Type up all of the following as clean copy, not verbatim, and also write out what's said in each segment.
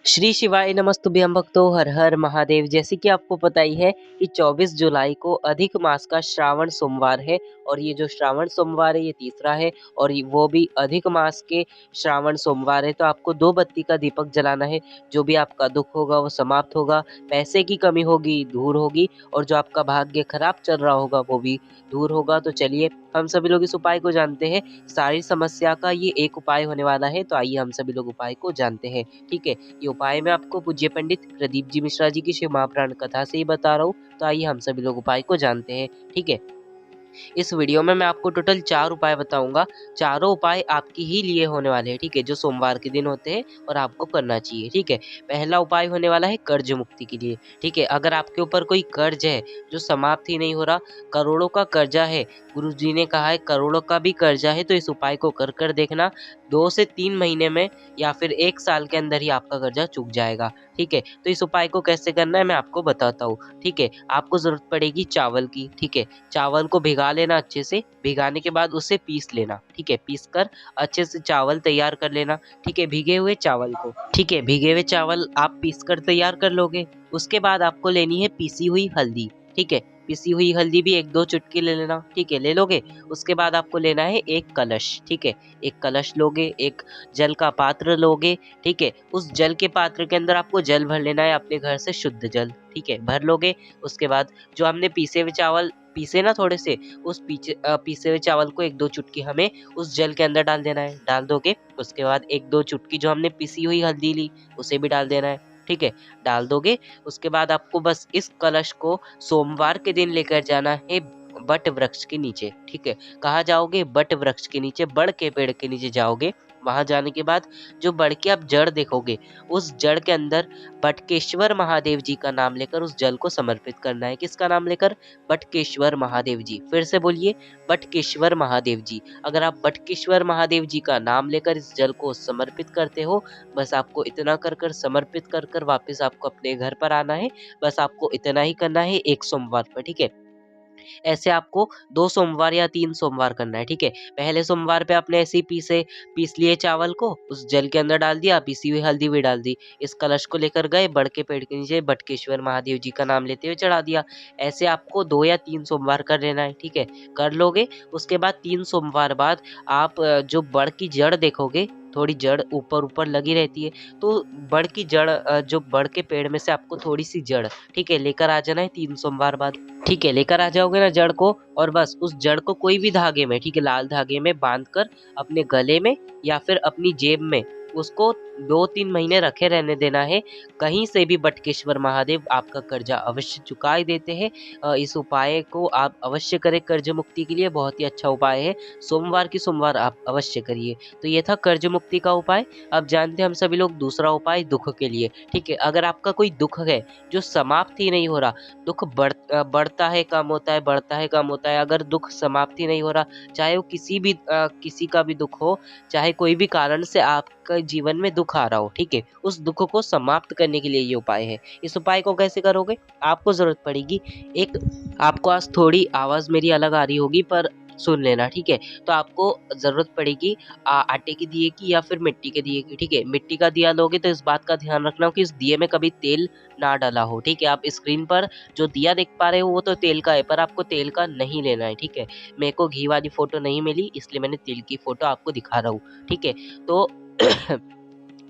श्री शिवाय नमस्तुभ्यं भक्तो हर हर महादेव। जैसे कि आपको पता ही है कि 24 जुलाई को अधिक मास का श्रावण सोमवार है और ये जो श्रावण सोमवार है ये तीसरा है और वो भी अधिक मास के श्रावण सोमवार है। तो आपको 2 बत्ती का दीपक जलाना है। जो भी आपका दुख होगा वो समाप्त होगा, पैसे की कमी होगी दूर होगी और जो आपका भाग्य खराब चल रहा होगा वो भी दूर होगा। तो चलिए हम सभी लोग इस उपाय को जानते हैं। सारी समस्या का ये एक उपाय होने वाला है, तो आइए हम सभी लोग उपाय को जानते हैं। ठीक है, ये उपाय मैं आपको पूज्य पंडित प्रदीप जी मिश्रा जी की शिव महापुराण कथा से ही बता रहा हूँ। तो आइए हम सभी लोग उपाय को जानते हैं। ठीक है, इस वीडियो में मैं आपको टोटल 4 उपाय बताऊंगा। चारों उपाय आपके ही लिए होने वाले हैं। ठीक है, जो सोमवार के दिन होते हैं और आपको करना चाहिए। ठीक है, पहला उपाय होने वाला है कर्ज मुक्ति के लिए। ठीक है, अगर आपके ऊपर कोई कर्ज है जो समाप्त ही नहीं हो रहा, करोड़ों का कर्जा है, गुरु जी ने कहा है करोड़ों का भी कर्जा है, तो इस उपाय को कर कर देखना। 2 से 3 महीने में या फिर 1 साल के अंदर ही आपका कर्जा चुक जाएगा। ठीक है, तो इस उपाय को कैसे करना है मैं आपको बताता हूँ। ठीक है, आपको जरूरत पड़ेगी चावल की। ठीक है, चावल को भिगा लेना अच्छे से, भिगाने के बाद उसे पीस लेना। ठीक है, पीस कर अच्छे से चावल तैयार कर लेना। ठीक है, भीगे हुए चावल को, ठीक है, भीगे हुए चावल आप पीस कर तैयार कर लोगे। उसके बाद आपको लेनी है पीसी हुई हल्दी। ठीक है, पीसी हुई हल्दी भी 1-2 चुटकी ले लेना। ठीक है, ले लोगे। उसके बाद आपको लेना है एक कलश। ठीक है, एक कलश लोगे, एक जल का पात्र लोगे। ठीक है, उस जल के पात्र के अंदर आपको जल भर लेना है अपने घर से शुद्ध जल। ठीक है, भर लोगे। उसके बाद जो हमने पीसे हुए चावल पीसे ना थोड़े से, उस पीसे हुए चावल को 1-2 चुटकी हमें उस जल के अंदर डाल देना है। डाल दोगे, उसके बाद 1-2 चुटकी जो हमने पीसी हुई हल्दी ली उसे भी डाल देना है। ठीक है, डाल दोगे। उसके बाद आपको बस इस कलश को सोमवार के दिन लेकर जाना है बट वृक्ष के नीचे। ठीक है, कहाँ जाओगे? बट वृक्ष के नीचे, बड़ के पेड़ के नीचे जाओगे। वहां जाने के बाद जो बड़ की आप जड़ देखोगे, उस जड़ के अंदर बटकेश्वर महादेव जी का नाम लेकर उस जल को समर्पित करना है। किसका नाम लेकर? बटकेश्वर महादेव जी। फिर से बोलिए, बटकेश्वर महादेव जी। अगर आप बटकेश्वर महादेव जी का नाम लेकर इस जल को समर्पित करते हो, बस आपको इतना कर कर समर्पित कर कर वापस आपको अपने घर पर आना है। बस आपको इतना ही करना है एक सोमवार पर। ठीक है, ऐसे आपको 2 सोमवार या 3 सोमवार करना है। ठीक है, पहले सोमवार पे आपने ऐसे ही पीस लिए चावल को उस जल के अंदर डाल दिया, पीसी हुई हल्दी भी डाल दी। इस कलश को लेकर गए बड़ के पेड़ के नीचे, बटकेश्वर महादेव जी का नाम लेते हुए चढ़ा दिया। ऐसे आपको 2 या 3 सोमवार कर लेना है। ठीक है, कर लोगे। उसके बाद 3 सोमवार बाद आप जो बड़ की जड़ देखोगे, थोड़ी जड़ ऊपर ऊपर लगी रहती है, तो बड़ की जड़ जो बड़ के पेड़ में से आपको थोड़ी सी जड़, ठीक है, लेकर आ जाना है 3 सोमवार बाद। ठीक है, लेकर आ जाओगे ना जड़ को, और बस उस जड़ को कोई भी धागे में, ठीक है, लाल धागे में बांध कर अपने गले में या फिर अपनी जेब में उसको 2-3 महीने रखे रहने देना है। कहीं से भी बटकेश्वर महादेव आपका कर्जा अवश्य चुका ही देते हैं। इस उपाय को आप अवश्य करें कर्ज मुक्ति के लिए, बहुत ही अच्छा उपाय है। सोमवार की सोमवार आप अवश्य करिए। तो ये था कर्ज मुक्ति का उपाय। अब जानते हैं हम सभी लोग दूसरा उपाय दुख के लिए। ठीक है, अगर आपका कोई दुख है जो समाप्त ही नहीं हो रहा, दुख बढ़ता है कम होता है, बढ़ता है कम होता है, अगर दुख समाप्ति नहीं हो रहा, चाहे वो किसी का भी दुख हो, चाहे कोई भी कारण से आपका जीवन में दुख आ रहा हो, ठीक है, उस दुख को समाप्त करने के लिए ये उपाय है। इस उपाय को कैसे करोगे? आपको जरूरत पड़ेगी एक, आपको आज थोड़ी आवाज मेरी अलग आ रही होगी पर सुन लेना। ठीक है, तो आपको जरूरत पड़ेगी आटे के दिए की या फिर मिट्टी के दिए की। ठीक है, मिट्टी का दिया लोगे तो इस बात का ध्यान रखना कि इस दिए में कभी तेल ना डाला हो। ठीक है, आप स्क्रीन पर जो दिया देख पा रहे हो वो तो तेल का है, पर आपको तेल का नहीं लेना है। ठीक है, मेरे को घी वाली फोटो नहीं मिली इसलिए मैंने तेल की फोटो आपको दिखा रहा हूँ। ठीक है, तो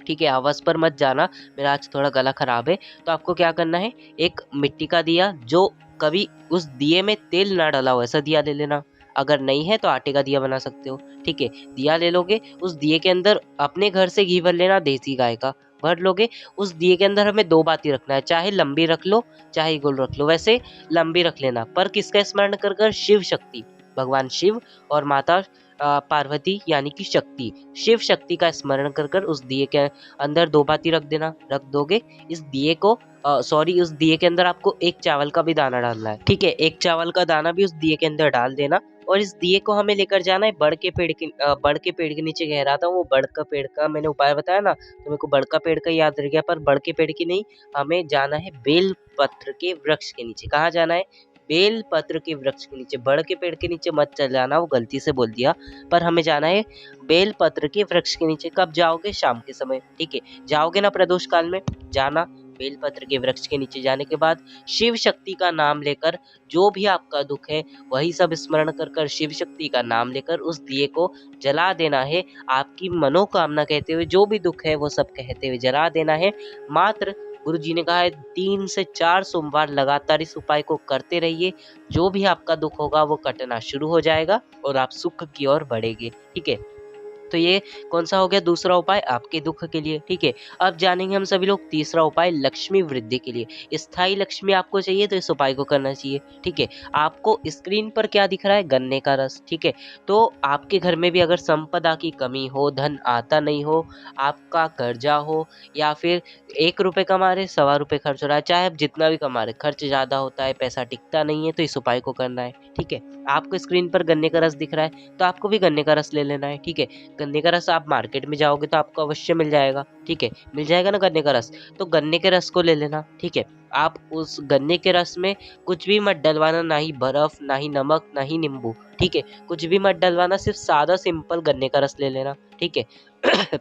ठीक है, आवाज पर मत जाना, मेरा आज थोड़ा गला खराब है। तो आपको क्या करना है, एक मिट्टी का दिया जो कभी उस दिए में तेल ना डाला हो ऐसा दिया ले लेना। अगर नहीं है तो आटे का दिया बना सकते हो। ठीक है, दिया ले लोगे, उस दिए के अंदर अपने घर से घी भर लेना, देसी गाय का भर लोगे। उस दिए के अंदर हमें 2 बाती रखना है, चाहे लंबी रख लो चाहे गोल रख लो, वैसे लंबी रख लेना, पर किसका स्मरण कर कर? शिव शक्ति, भगवान शिव और माता पार्वती यानी कि शक्ति, शिव शक्ति का स्मरण कर कर उस दिए के अंदर 2 बाती रख देना। रख दोगे, इस दिए को सॉरी उस दिए के अंदर आपको एक चावल का भी दाना डालना है। ठीक है, एक चावल का दाना भी उस दिए के अंदर डाल देना। और इस दिए को हमें लेकर जाना है बड़ के पेड़ के नीचे कह रहा था, वो बड़ का पेड़ का मैंने उपाय बताया ना, तो मेरे को बड़ का पेड़ का याद रह गया, पर बड़ के पेड़ की नहीं, हमें जाना है बेल पत्र के वृक्ष के नीचे। कहाँ जाना है? बेल पत्र के वृक्ष के नीचे, बड़ के पेड़ के नीचे मत चल जाना, वो गलती से बोल दिया, पर हमें जाना है बेल पत्र के वृक्ष के नीचे। कब जाओगे? शाम के समय, ठीक है। जाओगे ना प्रदोष काल में, जाना बेल पत्र के वृक्ष के नीचे। जाने के बाद शिव शक्ति का नाम लेकर, जो भी आपका दुख है वही सब स्मरण कर कर शिव शक्ति का नाम लेकर उस दिए को जला देना है। आपकी मनोकामना कहते हुए, जो भी दुख है वो सब कहते हुए जला देना है। मात्र गुरु जी ने कहा है 3 से 4 सोमवार लगातार इस उपाय को करते रहिए। जो भी आपका दुख होगा वो कटना शुरू हो जाएगा और आप सुख की ओर बढ़ेंगे, ठीक है। तो ये कौन सा हो गया? दूसरा उपाय आपके दुख के लिए, ठीक है। अब जानेंगे हम सभी लोग तीसरा उपाय लक्ष्मी वृद्धि के लिए। स्थायी लक्ष्मी आपको चाहिए तो इस उपाय को करना चाहिए, ठीक है। आपको स्क्रीन पर क्या दिख रहा है? गन्ने का रस, ठीक है। तो आपके घर में भी अगर संपदा की कमी हो, धन आता नहीं हो, आपका कर्जा हो, या फिर 1 रुपए कमा रहे, सवा रुपए खर्च हो रहा है, चाहे आप जितना भी कमा रहे खर्च ज़्यादा होता है, पैसा टिकता नहीं है, तो इस उपाय को करना है, ठीक है। आपको स्क्रीन पर गन्ने का रस दिख रहा है तो आपको भी गन्ने का रस ले लेना है, ठीक है। गन्ने का रस आप मार्केट में जाओगे तो आपको अवश्य मिल जाएगा, ठीक है। मिल जाएगा ना गन्ने का रस, तो गन्ने के रस को ले लेना, ठीक है। आप उस गन्ने के रस में कुछ भी मत डलवाना, ना ही बर्फ, ना ही नमक, ना ही नींबू, ठीक है। कुछ भी मत डलवाना, सिर्फ सादा सिंपल गन्ने का रस ले लेना, ठीक है।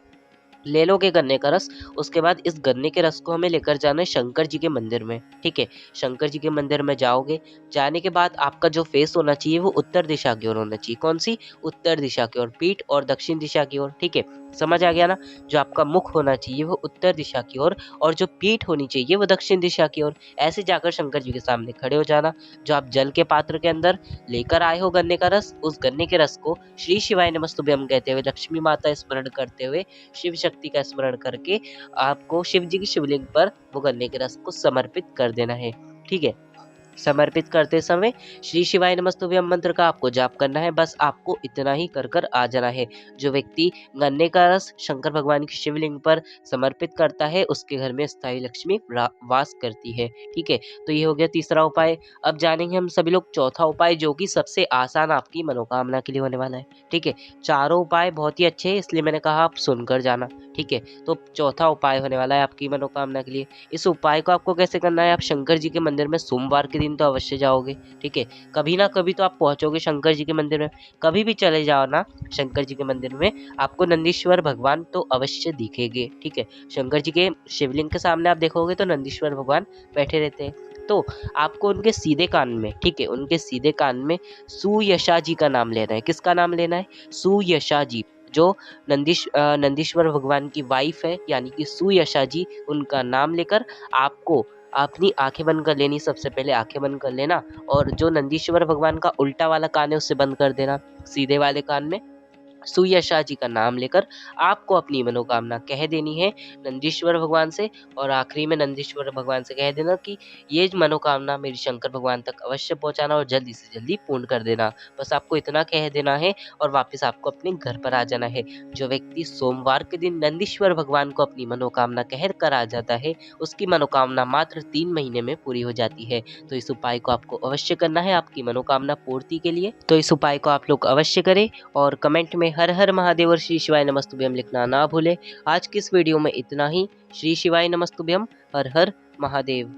ले लोगे गन्ने का रस, उसके बाद इस गन्ने के रस को हमें लेकर जाना है शंकर जी के मंदिर में, ठीक है। शंकर जी के मंदिर में जाओगे, जाने के बाद आपका जो फेस होना चाहिए वो उत्तर दिशा की ओर होना चाहिए। कौन सी? उत्तर दिशा की ओर, पीठ और दक्षिण दिशा की ओर, ठीक है। समझ आ गया ना? जो आपका मुख होना चाहिए वो उत्तर दिशा की ओर, और जो पीठ होनी चाहिए वो दक्षिण दिशा की ओर। ऐसे जाकर शंकर जी के सामने खड़े हो जाना। जो आप जल के पात्र के अंदर लेकर आए हो गन्ने का रस, उस गन्ने के रस को श्री शिवाय नमस्तुभ्यम कहते हुए, लक्ष्मी माता स्मरण करते हुए, शिव शक्ति का स्मरण करके आपको शिव जी की शिवलिंग पर वो गन्ने के रस को समर्पित कर देना है, ठीक है। समर्पित करते समय श्री शिवाय नमस्तुभ्यम मंत्र का आपको जाप करना है। बस आपको इतना ही कर कर आ जाना है। जो व्यक्ति गन्ने का रस शंकर भगवान की शिवलिंग पर समर्पित करता है उसके घर में स्थायी लक्ष्मी वास करती है, ठीक है। तो ये हो गया तीसरा उपाय। अब जानेंगे हम सभी लोग चौथा उपाय, जो कि सबसे आसान आपकी मनोकामना के लिए होने वाला है, ठीक है। चारों उपाय बहुत ही अच्छे हैं, इसलिए मैंने कहा आप सुनकर जाना, ठीक है। तो चौथा उपाय होने वाला है आपकी मनोकामना के लिए। इस उपाय को आपको कैसे करना है? आप शंकर जी के मंदिर में सोमवार के दिन तो अवश्य जाओगे, ठीक है। कभी ना कभी तो आप पहुंचोगे शंकर जी के मंदिर में, कभी भी चले जाओ ना शंकर जी के मंदिर में, आपको नंदीश्वर भगवान तो अवश्य दिखेंगे, ठीक है। शंकर जी के शिवलिंग के सामने आप देखोगे तो नंदीश्वर भगवान बैठे रहते हैं। तो आपको उनके सीधे कान में, ठीक है, उनके सीधे कान में सुयशा जी का नाम लेना है। किसका नाम लेना है? सुयशा जी, जो नंदीश्वर भगवान की वाइफ है, यानी कि सुयशा जी, उनका नाम लेकर आपको अपनी आंखें बंद कर लेनी। सबसे पहले आंखें बंद कर लेना, और जो नंदीश्वर भगवान का उल्टा वाला कान है उसे बंद कर देना। सीधे वाले कान में सुयशा जी का नाम लेकर आपको अपनी मनोकामना कह देनी है नंदीश्वर भगवान से, और आखिरी में नंदीश्वर भगवान से कह देना कि ये मनोकामना मेरी शंकर भगवान तक अवश्य पहुंचाना और जल्दी से जल्दी पूर्ण कर देना। बस आपको इतना कह देना है और वापस आपको अपने घर पर आ जाना है। जो व्यक्ति सोमवार के दिन नंदीश्वर भगवान को अपनी मनोकामना कह कर आ जाता है, उसकी मनोकामना मात्र 3 महीने में पूरी हो जाती है। तो इस उपाय को आपको अवश्य करना है आपकी मनोकामना पूर्ति के लिए। तो इस उपाय को आप लोग अवश्य करें, और कमेंट में हर हर महादेव और श्री शिवाय नमस्तुभ्यम लिखना ना भूले। आज की इस वीडियो में इतना ही। श्री शिवाय नमस्तुभ्यम। हर हर महादेव।